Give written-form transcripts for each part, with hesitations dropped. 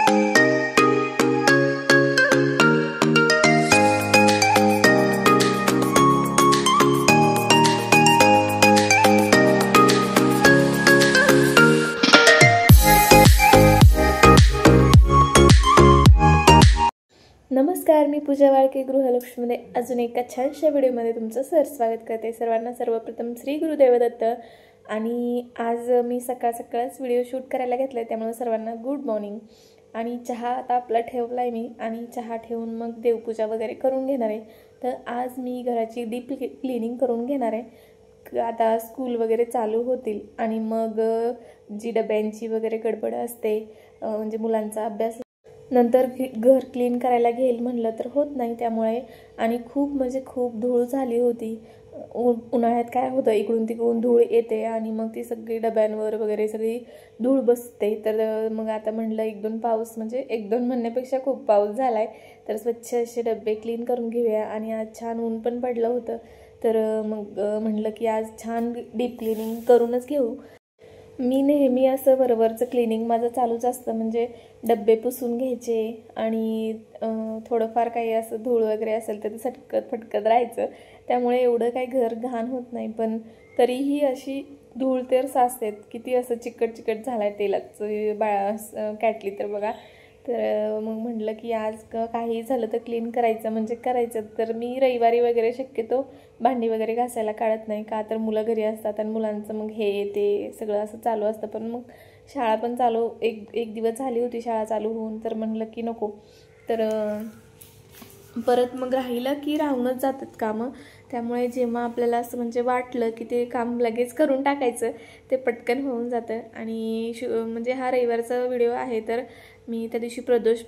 नमस्कार, मी पूजा वाळके गृहलक्ष्मीमध्ये अजून एका छानशा व्हिडिओमध्ये तुमचं स्वागत करते। सर्वांना सर्वप्रथम श्री गुरुदेव दत्त। आणि आज मी सकाळच व्हिडिओ शूट करायला घेतले, त्यामुळे सर्वांना गुड मॉर्निंग। आणि चहा आता आपला ठेवलाय मी, आणि चहा ठेवून मग देवपूजा वगैरे करून घेणार आहे। तर आज मी घराची डीप क्लीनिंग करून घेणार आहे। आता स्कूल वगैरे चालू होतील आणि मग जी डब्यांची वगैरे गडबड असते, म्हणजे मुलांचा अभ्यास, नंतर घर क्लीन करायला घेईल म्हणलं तर होत नाही, त्यामुळे आणि खूप धूळ झाली होती। उन्हाळ्यात काय होतं, इकडून तिकडून धूळ येते आणि मग ती सगळी डब्यांवर वगैरे सगळी धूळ बसते। तर मग आता म्हणलं एक दोन पाऊस, म्हणजे एक दोन म्हणण्यापेक्षा खूप पाऊस झालाय, तर स्वच्छ असे डब्बे क्लीन करून घेऊया। आणि आज छान ऊन पण पडलं होतं, तर मग म्हणलं की आज छान डीप क्लीनिंग करूनच घेऊ। मी नेहमी असं वरवरचं क्लीनिंग माझं चालूच असतं, म्हणजे डब्बे पुसून घ्यायचे आणि थोडंफार काही असं धूळ वगैरे असेल तर ते फटकत राहायचं, त्यामुळे एवढं काही घर घाण होत नाही। पण तरीही अशी धूळ तर साचते, किती असं चिकट झालाय तेलाचं कॅटली तर बघा। तर मग म्हटलं की आज काही झालं तर क्लीन करायचं म्हणजे करायचं। तर मी रविवारी वगैरे शक्यतो भांडी वगैरे घासायला काढत नाही, का तर मुलं घरी असतात आणि मुलांचं मग हे ते सगळं असं चालू असतं। पण मग शाळा पण चालू एक दिवस झाली होती शाळा चालू होऊन, तर म्हणलं की नको, तर परत मग राहिलं की राहूनच जातात कामं। त्यामुळे जेव्हा आपल्याला असं म्हणजे वाटलं की ते काम लगेच करून टाकायचं, ते पटकन होऊन जातं। आणि म्हणजे हा रविवारचा व्हिडिओ आहे, तर मी त्या दिवशी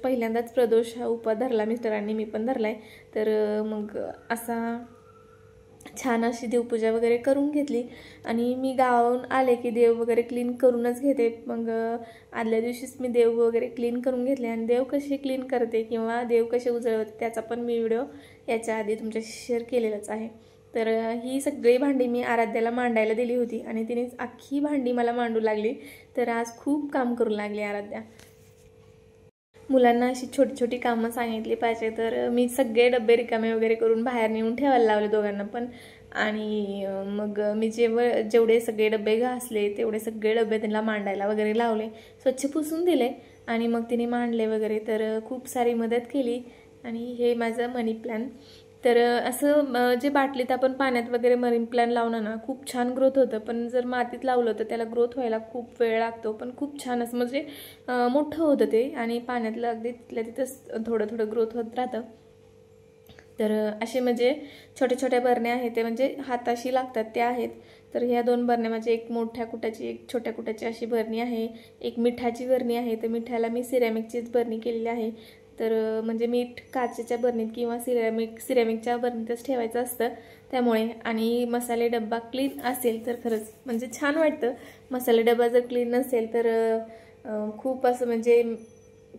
पहिल्यांदाच प्रदोष हा उपवास धरला, मिस्टरांनी, मी पण धरलाय। तर मग असा छान अशी देवपूजा वगैरे करून घेतली। आणि मी गावाहून आले की देव वगैरे क्लीन करूनच घेते। मग आदल्या दिवशीच मी देव वगैरे क्लीन करून घेतले, आणि देव कसे क्लीन करते किंवा देव कसे उजळवते त्याचा पण मी व्हिडिओ याच्या आधी तुमच्याशी शेअर केलेलाच आहे। तर ही सगळी भांडी मी आराध्याला मांडायला दिली होती, आणि तिने अख्खी भांडी मला मांडू लागली। तर आज खूप काम करू लागली आराध्या। मुलांना अशी छोटी कामं सांगितली पाहिजे, तर मी सगळे डब्बे रिकामे वगैरे करून बाहेर नेऊन ठेवायला लावले दोघांना पण। आणि मग मी जेवढे सगळे डब्बे घासले तेवढे सगळे डब्बे त्यांना मांडायला वगैरे लावले, स्वच्छ पुसून दिले, आणि मग तिने मांडले वगैरे। तर खूप सारी मदत केली। आणि हे माझं मनी प्लॅन, तर असं जे बाटलीत आपण पाण्यात वगैरे मनी प्लॅन लावणं ना, खूप छान ग्रोथ होतं। पण जर मातीत लावलं तर त्याला ग्रोथ व्हायला खूप वेळ लागतो, पण खूप छान असं म्हणजे मोठं होतं ते, आणि पाण्यातलं अगदी तिथल्या तिथंच थोडं ग्रोथ होत राहतं। तर असे म्हणजे छोट्या बरण्या आहेत, ते म्हणजे हाताशी लागतात त्या आहेत। तर ह्या दोन बरण्या, म्हणजे एक मोठ्या कुटाची एक छोट्या कुटाची अशी बरणी आहे, एक मिठाची बरणी आहे। तर मिठाला मी सिरॅमिकचीच बरणी केलेली आहे। तर म्हणजे मीठ काचेच्या बरणीत किंवा सिरॅमिकच्या बरणीतच ठेवायचं असतं, त्यामुळे। आणि मसाले डब्बा क्लीन असेल तर खरंच म्हणजे छान वाटतं। मसाले डब्बा जर क्लीन नसेल तर खूप असं म्हणजे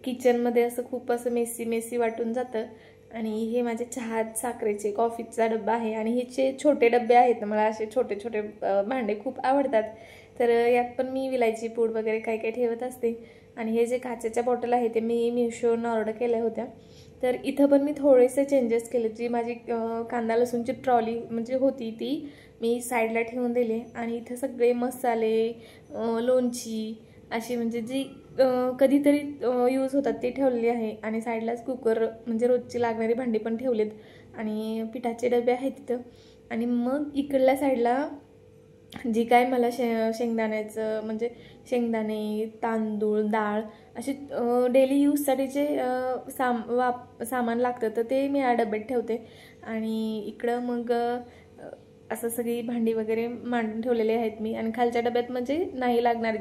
किचनमध्ये असं खूप असं मेसी वाटून जातं। आणि हे माझे चहा साखरेचे कॉफीचा डब्बा आहे, आणि हे छोटे डब्बे आहेत, मला असे छोटे भांडे खूप आवडतात। तर यात पण मी विलायची पूड वगैरे काही ठेवत असते। आणि हे जे काचेच्या बॉटल आहे ते मी मिशोवरून ऑर्डर केल्या होत्या। तर इथं पण मी थोडेसे चेंजेस केले, जी माझी कांदा लसूणची ट्रॉली म्हणजे होती ती मी साईडला ठेवून दिली, आणि इथं सगळे मसाले, लोणची अशी म्हणजे जी कधीतरी यूज होतात ते ठेवलेली आहे। आणि साईडलाच कुकर, म्हणजे रोजची लागणारी भांडी पण ठेवलेत, आणि पिठाचे डबे आहेत तिथं। आणि मग इकडल्या साईडला जी काय मला शेंगदाण्याचं म्हणजे शेंगदाणे, तांदूळ, डाळ असे डेली यूजसाठी जे सामान लागतं, तर ते मी या डब्यात ठेवते। आणि इकडं मग असं सगळी भांडी वगैरे मांडून ठेवलेली आहेत मी। आणि खालच्या डब्यात म्हणजे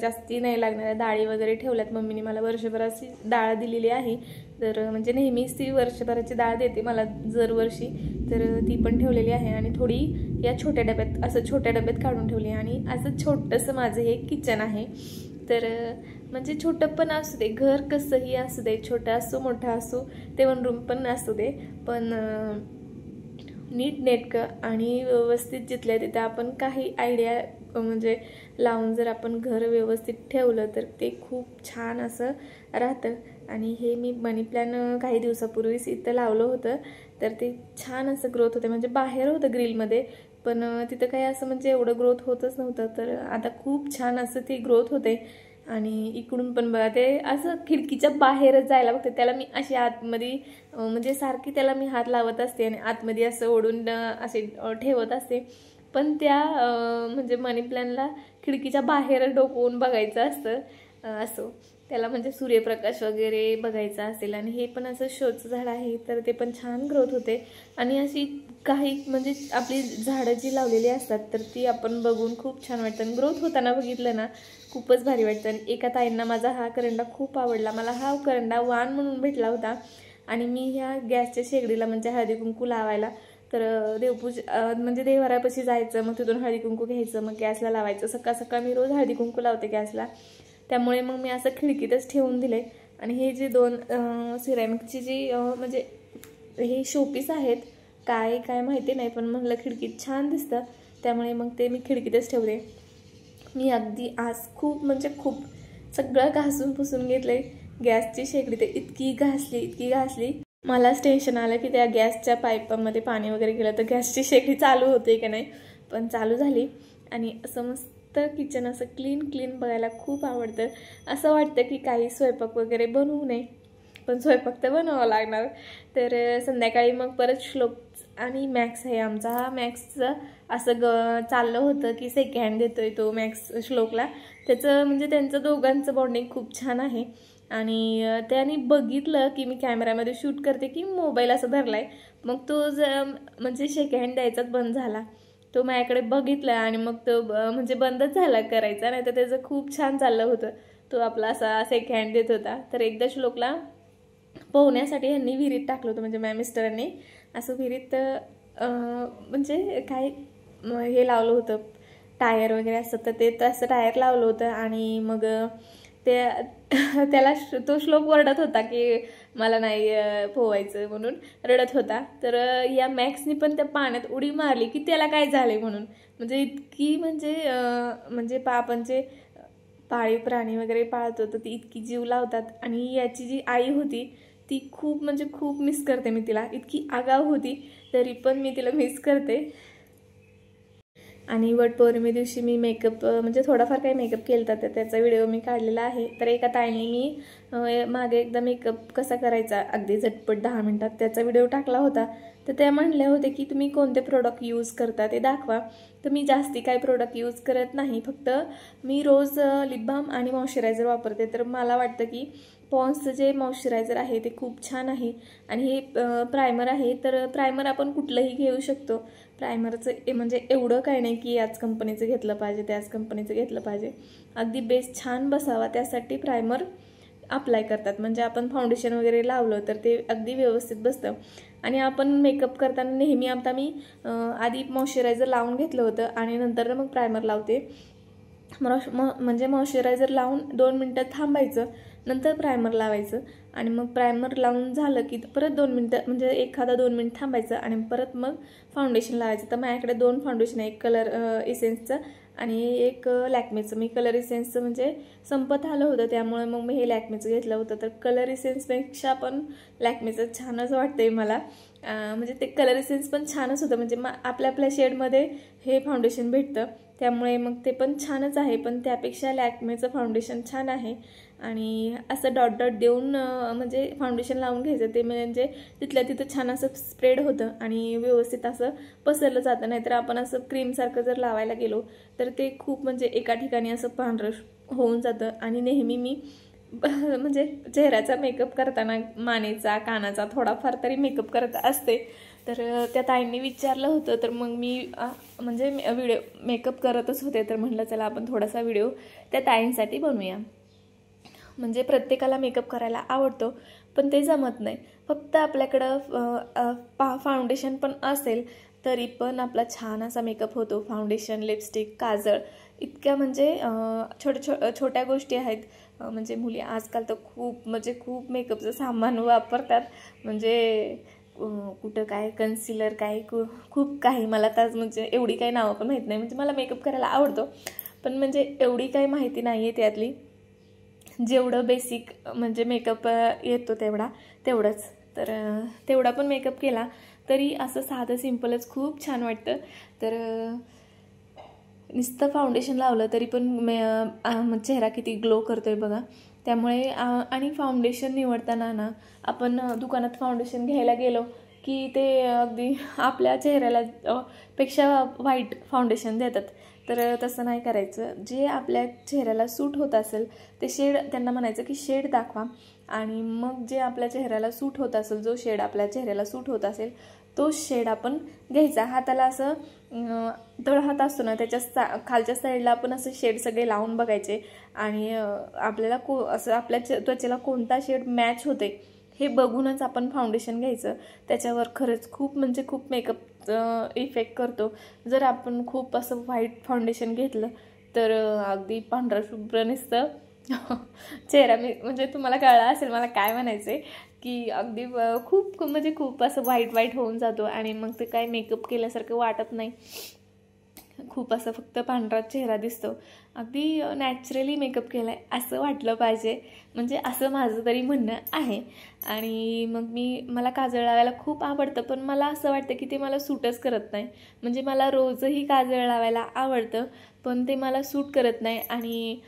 जास्ती नाही लागणाऱ्या डाळी वगैरे ठेवल्यात। मम्मीने मला वर्षभराची डाळ दिलेली आहे, तर म्हणजे नेहमीच ती वर्षभराची डाळ देते मला दरवर्षी, तर ती पण ठेवलेली आहे। आणि थोडी या छोट्या डब्यात काढून ठेवली। आणि असं छोटंसं माझं हे किचन आहे। तर म्हणजे छोटं पण असू दे, घर कसंही असू दे, छोटं असो मोठं असो, ते वन रूम पण असू दे, पण नीटनेटकं आणि व्यवस्थित जिथल्या तिथं आपण काही आयडिया म्हणजे लावून जर आपण घर व्यवस्थित ठेवलं तर ते खूप छान असं राहतं। आणि हे मी मनी प्लॅन काही दिवसापूर्वीच इथं लावलं होतं, तर ते छान असं ग्रोथ होते. म्हणजे बाहेर होतं ग्रिलमध्ये, पण तिथं काही असं म्हणजे एवढं ग्रोथ होतच नव्हतं. तर आता खूप छान असं ते ग्रोथ होते. आणि इकडून पण बघा ते असं खिडकीच्या बाहेरच जायला बघते. त्याला मी अशी आतमध्ये म्हणजे सारखी त्याला मी हात लावत असते आणि आतमध्ये असं ओढून असे ठेवत असते. पण त्या म्हणजे मनी प्लॅनला खिडकीच्या बाहेर डोकवून बघायचं असतं असं. त्याला म्हणजे सूर्यप्रकाश वगैरे बघायचा असेल. आणि हे पण असं शोचं झाड आहे, तर ते पण छान ग्रोथ होते. आणि अशी काही म्हणजे आपली झाडं जी लावलेली असतात तर ती आपण बघून खूप छान वाटतं. आणि ग्रोथ होताना बघितलं ना खूपच भारी वाटतं. आणि एका ताईंना माझा हा करंडा खूप आवडला. मला हा करंडा वाण म्हणून भेटला होता. आणि मी ह्या गॅसच्या शेगडीला म्हणजे हळदी कुंकू लावायला तर म्हणजे देवघरापाशी जायचं, मग तिथून हळदी कुंकू घ्यायचं, मग गॅसला लावायचं. सकाळ सकाळ मी रोज हळदी कुंकू लावते गॅसला. त्यामुळे मग मी असं खिडकीतच ठेवून दिले. आणि हे जे 2 सिरॅमिकची जी म्हणजे हे शोपीस आहेत, काय माहिती नाही, पण म्हणलं खिडकीत छान दिसतं, त्यामुळे मग ते मी खिडकीतच ठेवले. मी अगदी आज खूप म्हणजे खूप सगळं घासून पुसून घेतलंय. गॅसची शेगडी ते इतकी घासली मलाच टेन्शन आलं की त्या गॅसच्या पाईपामध्ये पाणी वगैरे गेलं तर गॅसची शेगडी चालू होते की नाही, पण चालू झाली. आणि असं मस्त किचन असं क्लीन बघायला खूप आवडतं. असं वाटतं की काही स्वयंपाक वगैरे बनवू नये, पण स्वयंपाक तर बनवावं लागणार. तर संध्याकाळी मग परत श्लोक आणि मॅक्स आहे आमचा. हा मॅक्सचं असं चाललं होतं की सेकंड हँड देतोय तो मॅक्स श्लोकला. त्याचं म्हणजे त्यांचं दोघांचं बॉन्डिंग खूप छान आहे. आणि त्याने बघितलं की मी कॅमेऱ्यामध्ये शूट करते की मोबाईल असं धरलाय, मग तो म्हणजे सेकंड हँड द्यायचाच बंद झाला. तो माझ्याकडे बघितला आणि मग तो म्हणजे बंदच झाला करायचा, नाही तर त्याचं खूप छान चाललं होतं. तो आपला असा सेकंड हँड देत होता. तर एकदा श्लोकला पोहण्यासाठी ह्यांनी विहिरीत टाकलं होतं, म्हणजे माझ्या मिस्टरांनी असं विहिरीत म्हणजे काय हे लावलं होतं टायर वगैरे असतं, तर ते तसं टायर लावलं होतं. आणि मग त्याला तो श्लोक ओरडत होता की मला नाही पोहायचं म्हणून रडत होता. तर या मॅक्सनी पण त्या पाण्यात उडी मारली की त्याला काय झाले म्हणून. म्हणजे इतकी म्हणजे आपण जे पाळीव प्राणी वगैरे पाळतो तर ती इतकी जीव लावतात. आणि याची जी आई होती ती खूप म्हणजे खूप मिस करते मी तिला. इतकी आगाऊ होती तरी पण मी तिला मिस करते. आणि वटपौर्णिमे दिवशी मी मेकअप म्हणजे थोडाफार काही मेकअप केला तर त्याचा व्हिडिओ मी काढलेला आहे. तर एका ताईने मी मागे एकदा मेकअप कसा करायचा अगदी झटपट 10 मिनिटात त्याचा व्हिडिओ टाकला होता. तर त्या म्हणल्या होते की तुम्ही कोणते प्रोडक्ट यूज करता ते दाखवा. तर मी जास्ती काही प्रोडक्ट यूज करत नाही, फक्त मी रोज लिप बाम आणि मॉइश्चरायझर वापरते. तर मला वाटतं की पॉन्सचं जे मॉइश्चरायझर आहे ते खूप छान आहे. आणि हे प्रायमर आहे, तर प्रायमर आपण कुठलंही घेऊ शकतो. प्रायमरचं म्हणजे एवढं काय नाही की याच कंपनीचं घेतलं पाहिजे त्याच कंपनीचं घेतलं पाहिजे. अगदी बेस छान बसावा त्यासाठी प्रायमर अप्लाय करतात. म्हणजे आपण फाउंडेशन वगैरे लावलं तर ते अगदी व्यवस्थित बसतं. आणि आपण मेकअप करताना नेहमी आता मी आधी मॉइश्चरायझर लावून घेतलं होतं आणि नंतर मग प्रायमर लावते. म्हणजे मॉइश्चरायझर लावून 2 मिनटं थांबायचं, नंतर प्रायमर लावायचं. आणि मग प्रायमर लावून झालं की परत 2 मिनटं म्हणजे एखादा 2 मिनिट थांबायचं आणि परत मग फाउंडेशन लावायचं. तर माझ्याकडे 2 फाउंडेशन आहे, एक कलर इसेन्सचं आणि एक लॅक्मेचं. मी कलर इसेन्सचं म्हणजे संपत आलं होतं त्यामुळे मग मी हे लॅक्मेचं घेतलं होतं. तर कलर इसेन्सपेक्षा पण लॅक्मेचं छानच वाटतंय मला. म्हणजे ते कलर इसेन्स पण छानच होतं, म्हणजे आपल्या शेडमध्ये हे फाउंडेशन भेटतं त्यामुळे मग ते पण छानच आहे. पण त्यापेक्षा लॅक्मेचं फाउंडेशन छान आहे. आणि असं डॉट देऊन म्हणजे फाउंडेशन लावून घ्यायचं, ते म्हणजे तिथल्या तिथं छान असं स्प्रेड होतं आणि व्यवस्थित असं पसरलं जातं. नाहीतर आपण असं क्रीमसारखं जर लावायला गेलो तर ते खूप म्हणजे एका ठिकाणी असं पांढरं होऊन जातं. आणि नेहमी मी म्हणजे चेहऱ्याचा मेकअप करताना मानेचा कानाचा थोडाफार तरी मेकअप करत असते. तर त्या ताईंनी विचारलं होतं, तर मग मी म्हणजे व्हिडिओ मेकअप करतच होते, तर म्हटलं चला आपण थोडासा व्हिडिओ त्या ताईंसाठी बनवूया. म्हणजे प्रत्येकाला मेकअप करायला आवडतो पण ते जमत नाही. फक्त आपल्याकडं फाउंडेशन पण असेल तरी पण आपला छान असा मेकअप होतो. फाउंडेशन, लिपस्टिक, काजळ इतक्या म्हणजे छोट्या गोष्टी आहेत. म्हणजे मुली आजकाल तर खूप मेकअपचं सामान वापरतात. म्हणजे कुठं काय कन्सिलर काय खूप काही, मला तर म्हणजे एवढी काही नावं पण माहीत नाही. म्हणजे मला मेकअप करायला आवडतो पण म्हणजे एवढी काही माहिती नाही आहे त्यातली. जेवढं बेसिक म्हणजे मेकअप येतो तेवढंच. तर तेवढा पण मेकअप केला तरी असं साधं सिंपलच खूप छान वाटतं. तर नुसतं फाउंडेशन लावलं तरी पण चेहरा किती ग्लो करतोय बघा. त्यामुळे आणि फाउंडेशन निवडताना ना आपण दुकानात फाउंडेशन घ्यायला गेलो की ते अगदी आपल्या चेहऱ्याला पेक्षा व्हाईट फाउंडेशन देतात. तर तसं नाही करायचं. जे आपल्या चेहऱ्याला सूट होत असेल ते शेड त्यांना म्हणायचं की शेड दाखवा, आणि मग जे आपल्या चेहऱ्याला सूट होत असेल, जो शेड आपल्या चेहऱ्याला सूट होत असेल तो शेड आपण घ्यायचा. हाताला असं तळहात असतो ना त्याच्या खालच्या साईडला आपण असं शेड सगळे लावून बघायचे, आणि आपल्याला असं आपल्या त्वचेला कोणता शेड मॅच होते हे बघूनच आपण फाउंडेशन घ्यायचं. त्याच्यावर खरंच खूप म्हणजे खूप मेकअप इफेक्ट करतो. जर आपण खूप असं व्हाईट फाउंडेशन घेतलं तर अगदी पांढरा शुभ्र नुसतं चेहरा म्हणजे तुम्हाला कळलं असेल मला काय म्हणायचं आहे, की अगदी खूप म्हणजे खूप असं व्हाईट होऊन जातो आणि मग ते काय मेकअप केल्यासारखं वाटत नाही. खूप असं फक्त पांढरा चेहरा दिसतो. अगदी नॅचरली मेकअप केला आहे असं वाटलं पाहिजे, म्हणजे असं माझं तरी म्हणणं आहे. आणि मग मला काजळ लावायला खूप आवडतं, पण मला असं वाटतं की ते मला सूटच करत नाही. म्हणजे मला रोजही काजळ लावायला आवडतं पण ते मला सूट करत नाही. आणि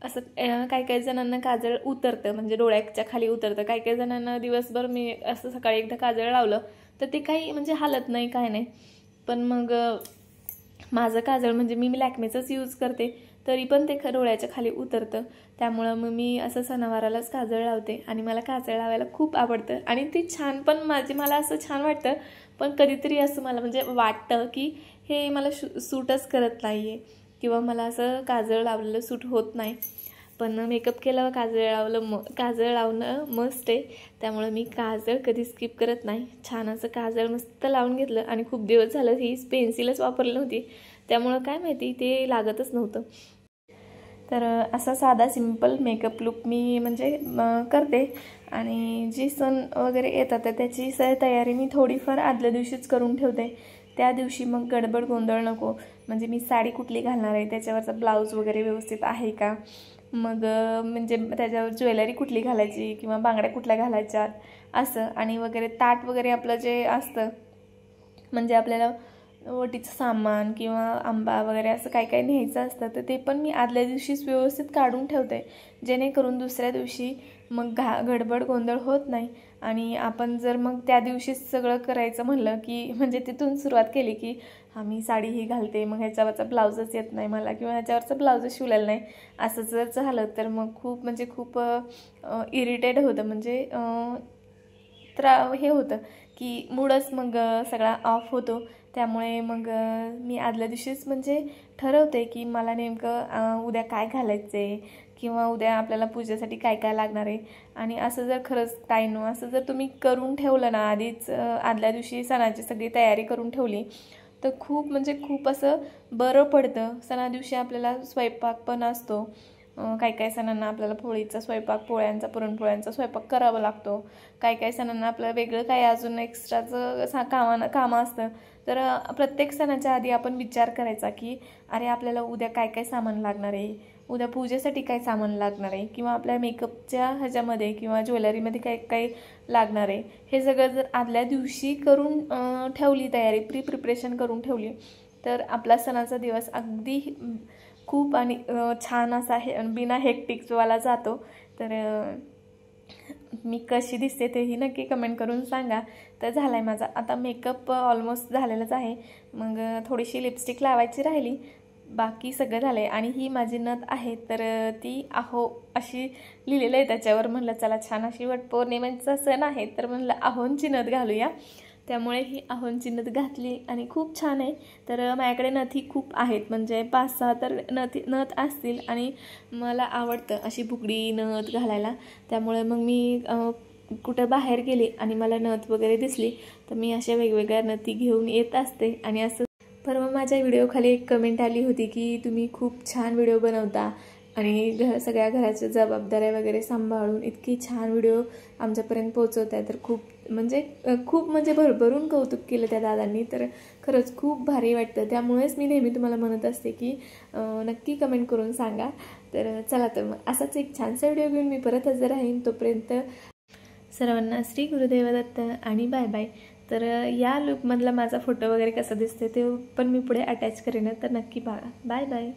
असं काही जणांना काजळ उतरतं, म्हणजे डोळ्याच्या खाली उतरतं. काही जणांना दिवसभर मी असं सकाळी एकदा काजळ लावलं तर ते काही म्हणजे हालत नाही, काय नाही. पण मग माझं काजळ म्हणजे मी लॅक्मेचंच यूज करते तरी पण ते डोळ्याच्या खाली उतरतं. त्यामुळं मग मी असं सणावारालाच काजळ लावते आणि मला काजळ लावायला खूप आवडतं आणि ते छान पण मला असं छान वाटतं. पण कधीतरी असं मला म्हणजे वाटतं की हे मला सूटच करत नाही आहे किंवा मला असं काजळ लावलेलं सूट होत नाही. पण मेकअप केल्यावर काजळ लावणं मस्ट आहे. त्यामुळे मी काजळ कधी स्किप करत नाही. छान असं काजळ मस्त लावून घेतलं आणि खूप दिवस झालं ही पेन्सिलच वापरली नव्हती, त्यामुळं काय माहिती ते लागतच नव्हतं. तर असा साधा सिंपल मेकअप लुक मी म्हणजे करते. आणि जी सण वगैरे येतात त्याची तयारी मी थोडीफार आदल्या दिवशीच करून ठेवते. त्या दिवशी मग गडबड गोंधळ नको. म्हणजे मी साडी कुठली घालणार आहे, त्याच्यावरचा ब्लाऊज वगैरे व्यवस्थित आहे का, मग म्हणजे त्याच्यावर ज्वेलरी कुठली घालायची किंवा बांगड्या कुठल्या घालायच्या असं, आणि वगैरे ताट वगैरे आपलं जे असतं म्हणजे आपल्याला ओटीचं सामान किंवा आंबा वगैरे असं काय काय न्यायचं असतं तर ते पण मी आदल्या दिवशीच व्यवस्थित काढून ठेवते, जेणेकरून दुसऱ्या दिवशी मग गडबड गोंधळ होत नाही. आणि आपण जर मग त्या दिवशीच सगळं करायचं म्हणलं की म्हणजे तिथून सुरुवात केली की मी साडी ही घालते, मग ह्याच्यावरचा ब्लाऊजच येत नाही मला किंवा ह्याच्यावरचा ब्लाऊजच शिवलेला नाही, असं जर झालं तर मग खूप इरिटेट होतं. म्हणजे हे होतं की मूडच मग सगळा ऑफ होतो. त्यामुळे मग मी आदल्या दिवशीच म्हणजे ठरवते की मला नेमकं उद्या काय घालायचं आहे किंवा उद्या आपल्याला पूजेसाठी काय काय लागणार आहे. आणि असं जर खरंच असं जर तुम्ही करून ठेवलं ना आधीच, आदल्या दिवशी सणाची सगळी तयारी करून ठेवली तर खूप असं बरं पडतं. सणा दिवशी आपल्याला स्वयंपाक पण असतो. काही सणांना आपल्याला पोळीचा स्वयंपाक, पुरणपोळ्यांचा स्वयंपाक करावा लागतो. काही सणांना आपल्याला वेगळं काही अजून एक्स्ट्राचं कामं असतं. तर प्रत्येक सणाच्या आधी आपण विचार करायचा की अरे आपल्याला उद्या काय सामान लागणार आहे, उद्या पूजेसाठी काय सामान लागणार आहे, किंवा आपल्या मेकअपच्या ह्याच्यामध्ये किंवा ज्वेलरीमध्ये काय लागणार आहे. हे सगळं जर आदल्या दिवशी करून ठेवली, प्रिपरेशन करून ठेवली तर आपला सणाचा दिवस अगदी खूप आणि छान असा बिना हेक्टिकवाला जातो. तर मी कशी दिसते तेही नक्की कमेंट करून सांगा. तर झाला आहे माझा आता मेकअप ऑलमोस्ट झालेलाच आहे. मग थोडीशी लिपस्टिक लावायची राहिली, बाकी सगळं झालं आहे. आणि ही माझी नथ आहे तर ती आहो अशी लिहिलेलं आहे त्याच्यावर. म्हणलं चला छान अशी वटपौर्णिमेचा सण आहे तर म्हणलं आहोंची नथ घालूया. त्यामुळे ही आहोंची नथ घातली आणि खूप छान आहे. तर माझ्याकडे नथी खूप आहेत, म्हणजे 5-6 तर नथ असतील आणि मला आवडतं अशी बुगडी नथ घालायला. त्यामुळे मग मी कुठं बाहेर गेली आणि मला नथ वगैरे दिसली तर मी अशा वेगवेगळ्या नथी घेऊन येत असते. आणि असं परवा माझ्या व्हिडिओखाली एक कमेंट आली होती की तुम्ही खूप छान व्हिडिओ बनवता आणि सगळ्या घराच्या जबाबदाऱ्या वगैरे सांभाळून इतकी छान व्हिडिओ आमच्यापर्यंत पोहोचवत आहे. तर खूप म्हणजे भरभरून कौतुक केलं त्या दादांनी. तर खरंच खूप भारी वाटतं. त्यामुळेच मी नेहमी तुम्हाला म्हणत असते की नक्की कमेंट करून सांगा. तर चला तर मग असाच एक छानसा व्हिडिओ घेऊन मी परत हजर राहीन. तोपर्यंत सर्वांना श्री गुरुदेव दत्त आणि बाय बाय. तर या लुकमधला माझा फोटो वगैरे कसा दिसते ते पण मी पुढे अटॅच करेन, तर नक्की बघा. Bye bye.